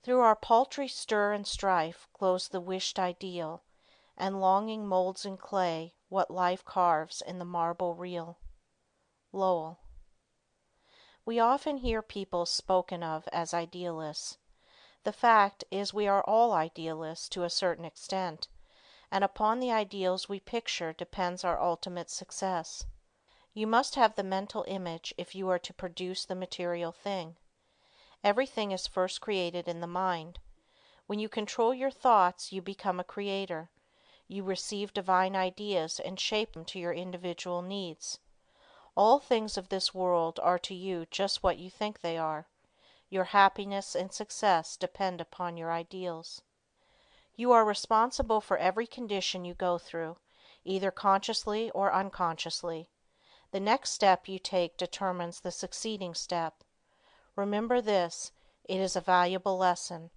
Through our paltry stir and strife glows the wished ideal, and longing molds in clay what life carves in the marble real. Lowell. We often hear people spoken of as idealists. The fact is we are all idealists to a certain extent, and upon the ideals we picture depends our ultimate success. You must have the mental image if you are to produce the material thing. Everything is first created in the mind. When you control your thoughts, you become a creator. You receive divine ideas and shape them to your individual needs. All things of this world are to you just what you think they are. Your happiness and success depend upon your ideals. You are responsible for every condition you go through, either consciously or unconsciously. The next step you take determines the succeeding step. Remember this, it is a valuable lesson.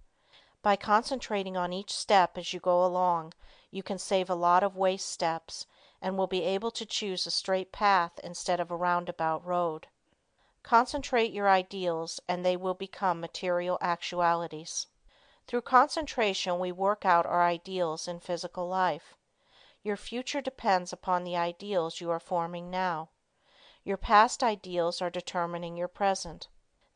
By concentrating on each step as you go along, you can save a lot of waste steps and will be able to choose a straight path instead of a roundabout road. Concentrate your ideals and they will become material actualities. Through concentration we work out our ideals in physical life. Your future depends upon the ideals you are forming now. Your past ideals are determining your present.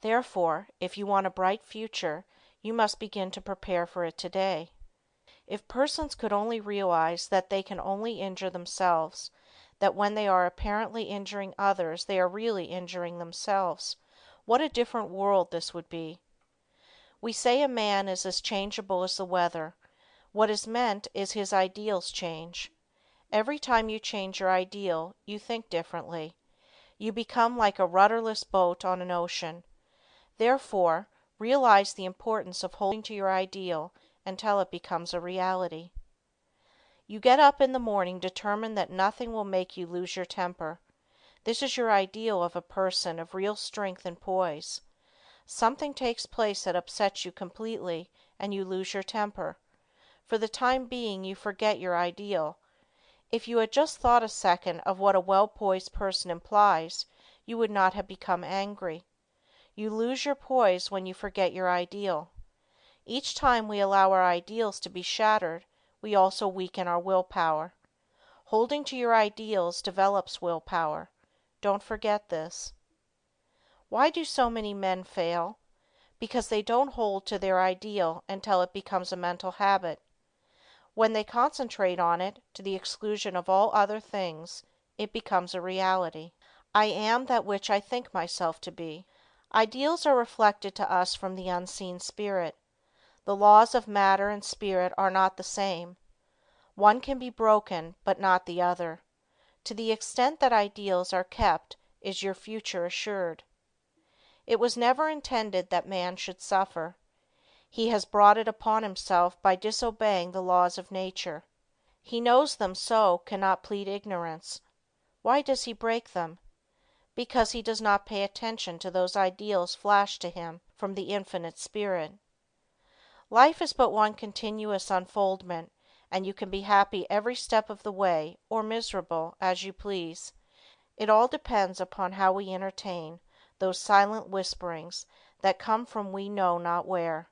Therefore, if you want a bright future, you must begin to prepare for it today. If persons could only realize that they can only injure themselves, that when they are apparently injuring others they are really injuring themselves, what a different world this would be. We say a man is as changeable as the weather. What is meant is his ideals change. Every time you change your ideal, you think differently. You become like a rudderless boat on an ocean. Therefore, realize the importance of holding to your ideal until it becomes a reality. You get up in the morning determined that nothing will make you lose your temper. This is your ideal of a person of real strength and poise. Something takes place that upsets you completely, and you lose your temper. For the time being, you forget your ideal. If you had just thought a second of what a well-poised person implies, you would not have become angry. You lose your poise when you forget your ideal. Each time we allow our ideals to be shattered, we also weaken our willpower. Holding to your ideals develops willpower. Don't forget this. Why do so many men fail? Because they don't hold to their ideal until it becomes a mental habit. When they concentrate on it, to the exclusion of all other things, it becomes a reality. I am that which I think myself to be. Ideals are reflected to us from the unseen spirit. The laws of matter and spirit are not the same. One can be broken, but not the other. To the extent that ideals are kept is your future assured. It was never intended that man should suffer. He has brought it upon himself by disobeying the laws of nature. He knows them so cannot plead ignorance. Why does he break them? Because he does not pay attention to those ideals flashed to him from the Infinite Spirit. Life is but one continuous unfoldment, and you can be happy every step of the way, or miserable, as you please. It all depends upon how we entertain those silent whisperings that come from we know not where.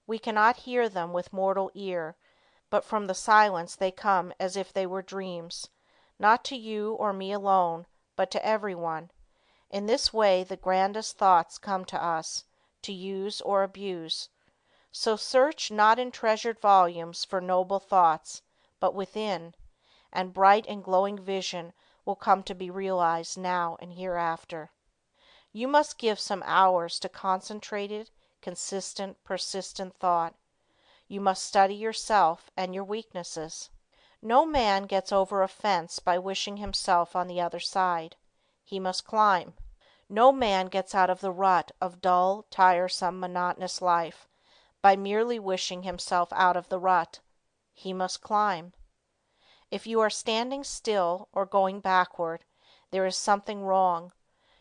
We cannot hear them with mortal ear, but from the silence they come as if they were dreams, not to you or me alone, but to everyone. In this way the grandest thoughts come to us, to use or abuse. So search not in treasured volumes for noble thoughts, but within, and bright and glowing vision will come to be realized now and hereafter. You must give some hours to concentrated, consistent, persistent thought. You must study yourself and your weaknesses. No man gets over a fence by wishing himself on the other side. He must climb. No man gets out of the rut of dull, tiresome, monotonous life by merely wishing himself out of the rut. He must climb. If you are standing still or going backward, there is something wrong.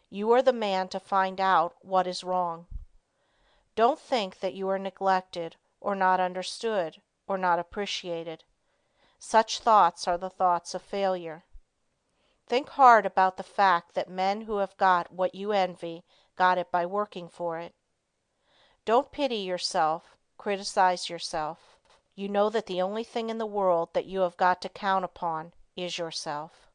You are the man to find out what is wrong. Don't think that you are neglected, or not understood, or not appreciated. Such thoughts are the thoughts of failure. Think hard about the fact that men who have got what you envy got it by working for it. Don't pity yourself. criticize yourself, you know that the only thing in the world that you have got to count upon is yourself.